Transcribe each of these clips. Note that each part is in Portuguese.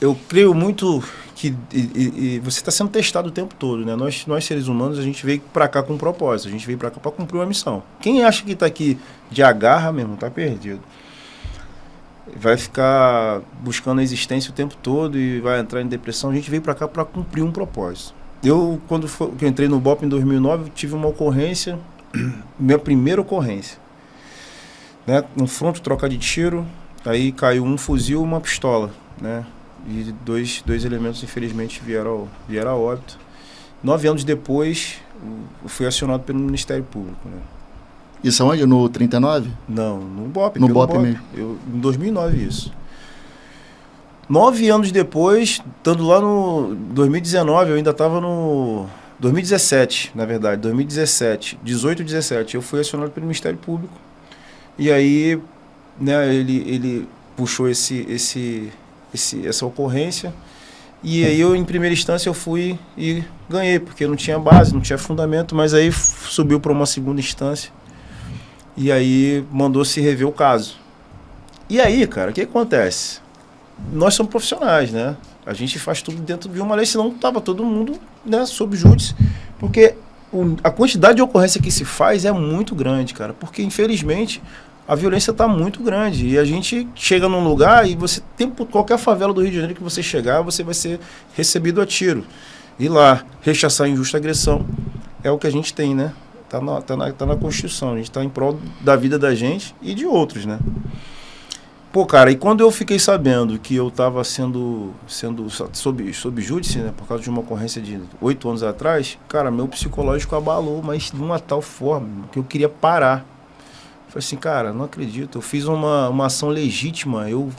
eu creio muito que e você está sendo testado o tempo todo, né? Nós seres humanos, a gente veio para cá com um propósito, a gente veio para cá para cumprir uma missão. Quem acha que está aqui de agarra mesmo, tá perdido. Vai ficar buscando a existência o tempo todo e vai entrar em depressão. A gente veio para cá para cumprir um propósito. Quando eu entrei no BOP em 2009, eu tive uma ocorrência, minha primeira ocorrência, né? Um confronto, troca de tiro, aí caiu um fuzil e uma pistola, né? E dois elementos, infelizmente, vieram a óbito. 9 anos depois, eu fui acionado pelo Ministério Público, né? Isso aonde? No 39? Não, no BOP. No BOP mesmo. Em 2009, isso. 9 anos depois, estando lá no 2019, eu ainda estava no 2017, na verdade, 2017, 18 e 17, eu fui acionado pelo Ministério Público. E aí, né, ele puxou essa ocorrência. E aí eu, em primeira instância, eu fui e ganhei, porque não tinha base, não tinha fundamento, mas aí subiu para uma segunda instância. E aí mandou se rever o caso. E aí, cara, o que acontece? Nós somos profissionais, né? A gente faz tudo dentro de uma lei, senão estava todo mundo, né, sob júdice. Porque a quantidade de ocorrência que se faz é muito grande, cara. Porque, infelizmente, a violência está muito grande. E a gente chega num lugar e você tem qualquer favela do Rio de Janeiro que você chegar, você vai ser recebido a tiro. E lá, rechaçar a injusta agressão é o que a gente tem, né? Tá na Constituição, a gente está em prol da vida da gente e de outros, né? Pô, cara, e quando eu fiquei sabendo que eu estava sendo sob júdice, né, por causa de uma ocorrência de 8 anos atrás, cara, meu psicológico abalou, mas de uma tal forma que eu queria parar. Eu falei assim, cara, não acredito, eu fiz uma ação legítima, eu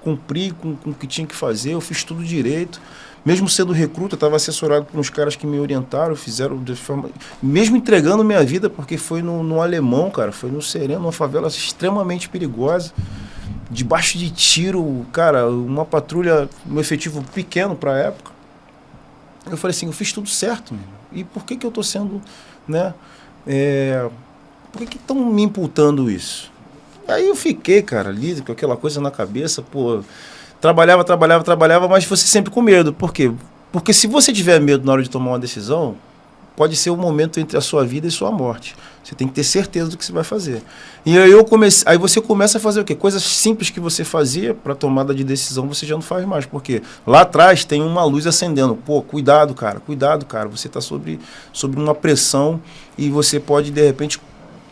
cumpri com o que tinha que fazer, eu fiz tudo direito. Mesmo sendo recruta, eu estava assessorado por uns caras que me orientaram, fizeram de forma... Mesmo entregando minha vida, porque foi no Alemão, cara, foi no Sereno, uma favela extremamente perigosa, debaixo de tiro, cara, uma patrulha, um efetivo pequeno para a época. Eu falei assim, eu fiz tudo certo, meu. E por que eu estou sendo, né... por que estão me imputando isso? Aí eu fiquei, cara, ali com aquela coisa na cabeça, pô... Trabalhava, mas você sempre com medo. Por quê? Porque se você tiver medo na hora de tomar uma decisão, pode ser o momento entre a sua vida e sua morte. Você tem que ter certeza do que você vai fazer. E aí você começa a fazer o quê? Coisas simples que você fazia para tomada de decisão, você já não faz mais. Porque lá atrás tem uma luz acendendo. Pô, cuidado, cara. Você está sobre uma pressão e você pode, de repente,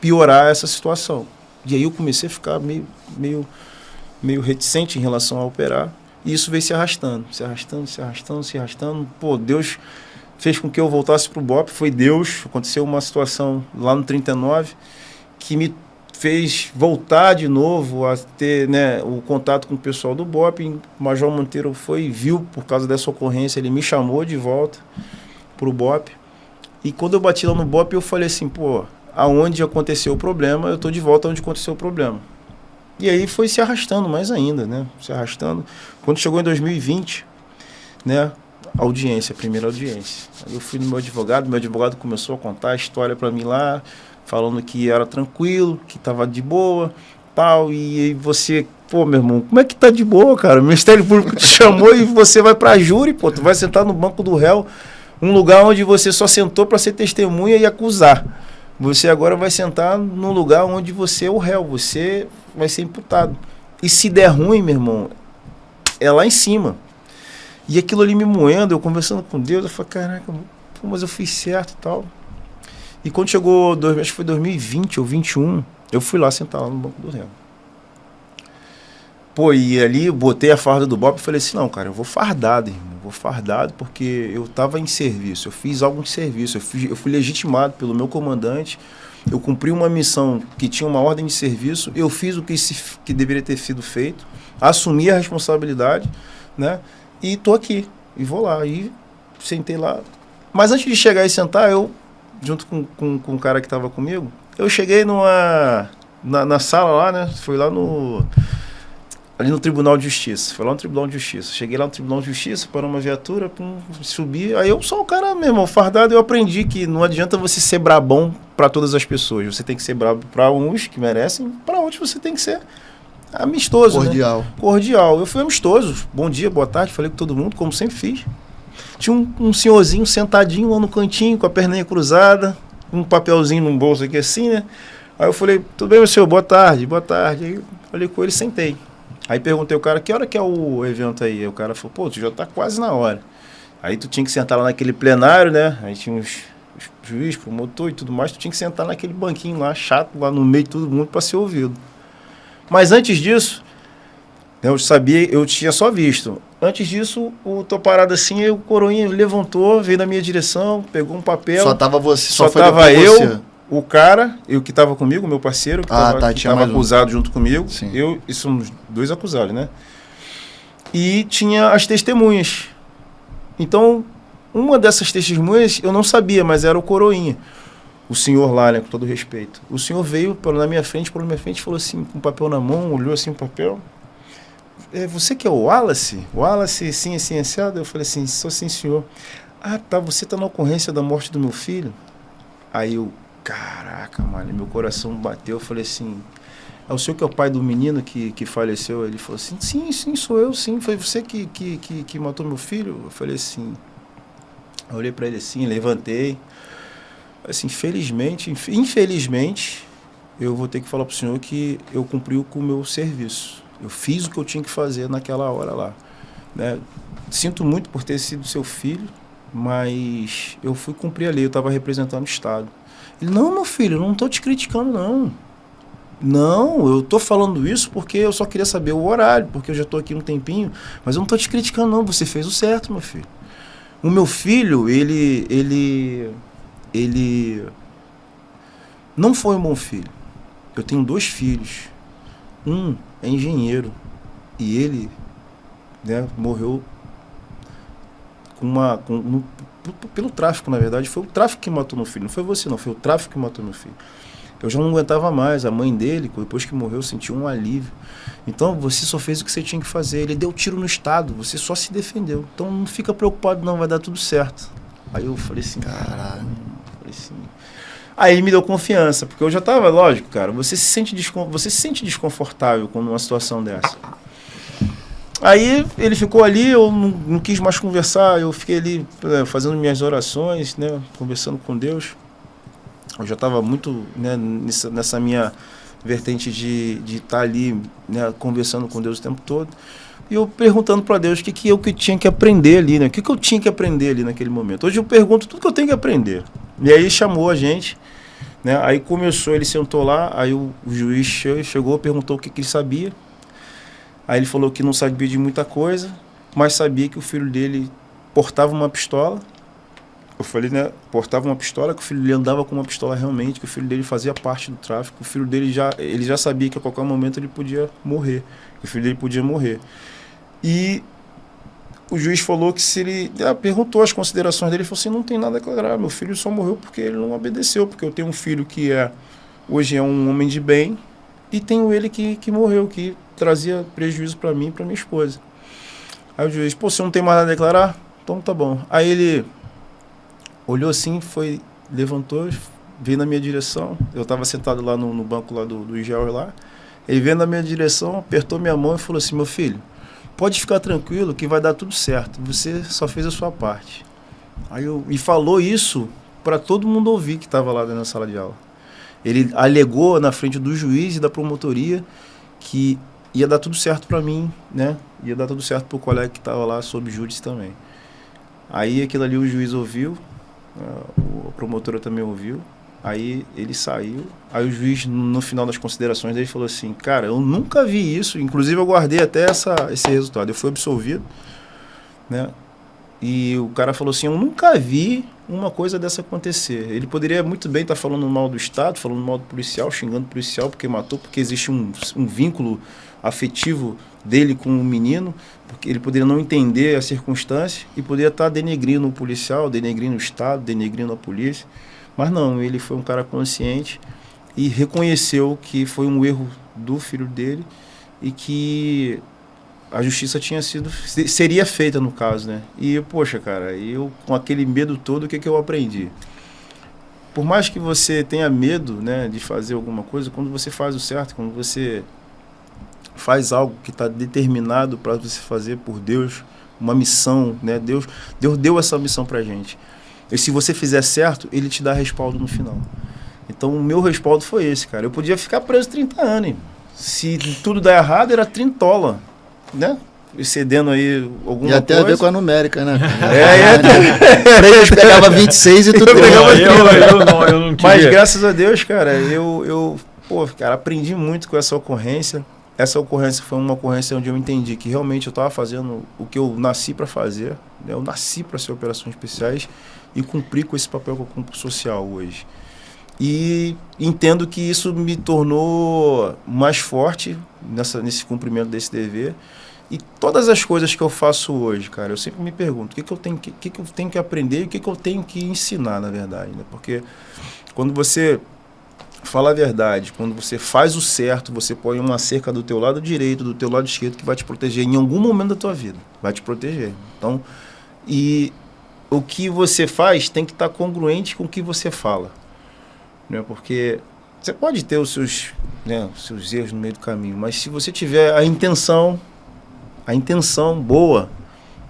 piorar essa situação. E aí eu comecei a ficar meio reticente em relação a operar, e isso veio se arrastando. Pô, Deus fez com que eu voltasse para o BOP, foi Deus. Aconteceu uma situação lá no 39 que me fez voltar de novo a ter, né, o contato com o pessoal do BOP. O Major Monteiro viu por causa dessa ocorrência, ele me chamou de volta para o BOP, e quando eu bati lá no BOP, eu falei assim, pô, aonde aconteceu o problema, eu estou de volta onde aconteceu o problema. E aí foi se arrastando mais ainda, né? Quando chegou em 2020, né? A primeira audiência. Aí eu fui no meu advogado começou a contar a história para mim lá, falando que era tranquilo, que estava de boa, tal. E aí você, pô, meu irmão, como é que tá de boa, cara? O Ministério Público te chamou e você vai pra júri, pô, tu vai sentar no banco do réu, um lugar onde você só sentou para ser testemunha e acusar. Você agora vai sentar num lugar onde você é o réu, você vai ser imputado. E se der ruim, meu irmão, é lá em cima. E aquilo ali me moendo, eu conversando com Deus, eu falei, caraca, pô, mas eu fiz certo e tal. E quando chegou, acho que foi 2020 ou 2021, eu fui lá sentar lá no banco do réu. Pô, e ali eu botei a farda do BOP e falei assim, não, cara, eu vou fardado, irmão. Vou fardado porque eu estava em serviço, eu fiz algo de serviço, eu fui legitimado pelo meu comandante, eu cumpri uma missão que tinha uma ordem de serviço, eu fiz o que deveria ter sido feito, assumi a responsabilidade, né? E tô aqui, e vou lá, e sentei lá. Mas antes de chegar e sentar, eu, junto com o cara que estava comigo, eu cheguei na sala lá, né? Foi lá ali no Tribunal de Justiça. Foi lá no Tribunal de Justiça. Cheguei lá no Tribunal de Justiça, parou uma viatura, subi. Aí eu sou um cara mesmo, fardado. Eu aprendi que não adianta você ser brabão para todas as pessoas. Você tem que ser brabo para uns que merecem, para outros você tem que ser amistoso, Cordial. né? Cordial. Eu fui amistoso. Bom dia, boa tarde, falei com todo mundo, como sempre fiz. Tinha um senhorzinho sentadinho lá no cantinho, com a perninha cruzada, um papelzinho no bolso aqui assim, né? Aí eu falei, tudo bem, meu senhor? Boa tarde, boa tarde. Aí eu falei com ele, sentei. Aí perguntei ao cara, que hora que é o evento aí? Aí o cara falou, pô, tu já tá quase na hora. Aí tu tinha que sentar lá naquele plenário, né? Aí tinha os juiz, promotor e tudo mais, tu tinha que sentar naquele banquinho lá, chato, lá no meio de todo mundo para ser ouvido. Mas antes disso, eu sabia, eu tinha só visto. Antes disso, eu tô parado assim, aí o coroinha levantou, veio na minha direção, pegou um papel. Só tava você, só foi tava eu, você. o cara, eu que tava comigo, meu parceiro, que tava tinha mais acusado junto comigo. Sim. Eu e somos 2 acusados, né? E tinha as testemunhas. Então, uma dessas testemunhas eu não sabia, mas era o coroinha. O senhor lá, né, com todo respeito. O senhor veio na minha frente, falou assim, com o papel na mão, olhou assim o papel. Você que é o Wallace? Wallace, sim, assim, assado? Eu falei assim, sou sim, senhor. Ah, tá, você tá na ocorrência da morte do meu filho? Aí eu, caraca, mano, meu coração bateu, eu falei assim, é o senhor que é o pai do menino que faleceu? Ele falou assim, sim, sou eu, sim, foi você que matou meu filho? Eu falei assim, eu olhei pra ele assim, levantei, assim, infelizmente, eu vou ter que falar pro senhor que eu cumpri com o meu serviço. Eu fiz o que eu tinha que fazer naquela hora lá, né? Sinto muito por ter sido seu filho, mas eu fui cumprir a lei, eu estava representando o Estado. Ele, não, meu filho, eu não estou te criticando, não. Não, eu estou falando isso porque eu só queria saber o horário, porque eu já estou aqui um tempinho, mas eu não estou te criticando, não. Você fez o certo, meu filho. O meu filho, ele não foi um bom filho. Eu tenho 2 filhos. Um é engenheiro e ele, né, morreu pelo tráfico, na verdade. Foi o tráfico que matou meu filho, não foi você não, foi o tráfico que matou meu filho. Eu já não aguentava mais, a mãe dele, depois que morreu, sentiu um alívio. Então, você só fez o que você tinha que fazer, ele deu tiro no Estado, você só se defendeu. Então, não fica preocupado não, vai dar tudo certo. Aí eu falei assim, caralho, Aí ele me deu confiança, porque eu já estava, lógico, cara, você se sente desconfortável com uma situação dessa. Aí ele ficou ali, eu não quis mais conversar, eu fiquei ali fazendo minhas orações, né, conversando com Deus. Eu já estava muito, né, nessa minha vertente de estar ali, né, conversando com Deus o tempo todo. E eu perguntando para Deus o que eu tinha que aprender ali, né? O que eu tinha que aprender ali naquele momento. Hoje eu pergunto tudo que eu tenho que aprender. E aí chamou a gente, né? Aí começou, ele sentou lá, aí o juiz chegou, perguntou o que ele sabia. Aí ele falou que não sabia de muita coisa, mas sabia que o filho dele portava uma pistola. Eu falei, né? Portava uma pistola, que o filho dele andava com uma pistola realmente, que o filho dele fazia parte do tráfico, o filho dele ele já sabia que a qualquer momento ele podia morrer, que o filho dele podia morrer. E o juiz falou que se ele... perguntou as considerações dele, ele falou assim, não tem nada a declarar, meu filho só morreu porque ele não obedeceu, porque eu tenho um filho que hoje é um homem de bem, e tenho ele que morreu, que trazia prejuízo para mim e para minha esposa. Aí o juiz, você não tem mais nada a declarar? Então tá bom. Aí ele olhou assim, levantou, veio na minha direção, eu estava sentado lá no banco lá do IGEL lá, ele veio na minha direção, apertou minha mão e falou assim, meu filho, pode ficar tranquilo que vai dar tudo certo, você só fez a sua parte. E falou isso para todo mundo ouvir que estava lá dentro da sala de aula. Ele alegou na frente do juiz e da promotoria que ia dar tudo certo para mim, né? Ia dar tudo certo para o colega que estava lá sob júdice também. Aí aquilo ali o juiz ouviu, a promotora também ouviu, aí ele saiu, aí o juiz no final das considerações dele falou assim, cara, eu nunca vi isso, inclusive eu guardei até esse resultado, eu fui absolvido, né? E o cara falou assim, eu nunca vi uma coisa dessa acontecer. Ele poderia muito bem estar falando mal do Estado, falando mal do policial, xingando o policial porque matou, porque existe um vínculo afetivo dele com o menino, porque ele poderia não entender a circunstância e poderia estar denegrindo o policial, denegrindo o Estado, denegrindo a polícia. Mas não, ele foi um cara consciente e reconheceu que foi um erro do filho dele e que a justiça seria feita no caso, né? E, poxa, cara, eu com aquele medo todo, o que eu aprendi? Por mais que você tenha medo, né, de fazer alguma coisa, quando você faz o certo, quando você faz algo que está determinado para você fazer por Deus, uma missão, né? Deus deu essa missão para a gente. E se você fizer certo, ele te dá respaldo no final. Então, o meu respaldo foi esse, cara. Eu podia ficar preso 30 anos, hein? Se tudo der errado, era 30, né? Excedendo aí alguma coisa. E até a ver com a numérica, né? Eles pegava 26 e tudo. Eu não tive. Mas graças a Deus, cara, cara, aprendi muito com essa ocorrência. Essa ocorrência foi uma ocorrência onde eu entendi que realmente eu estava fazendo o que eu nasci para fazer, né? Eu nasci para ser operações especiais e cumprir com esse papel que eu cumpro social hoje. E entendo que isso me tornou mais forte nesse cumprimento desse dever. E todas as coisas que eu faço hoje, cara, eu sempre me pergunto o que eu tenho que aprender e o que eu tenho que ensinar, na verdade, né? Porque quando você fala a verdade, quando você faz o certo, você põe uma cerca do teu lado direito, do teu lado esquerdo, que vai te proteger em algum momento da tua vida. Vai te proteger. Então, e o que você faz tem que estar congruente com o que você fala. Né? Porque você pode ter os seus erros no meio do caminho, mas se você tiver a intenção boa,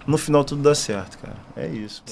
no final tudo dá certo, cara. É isso.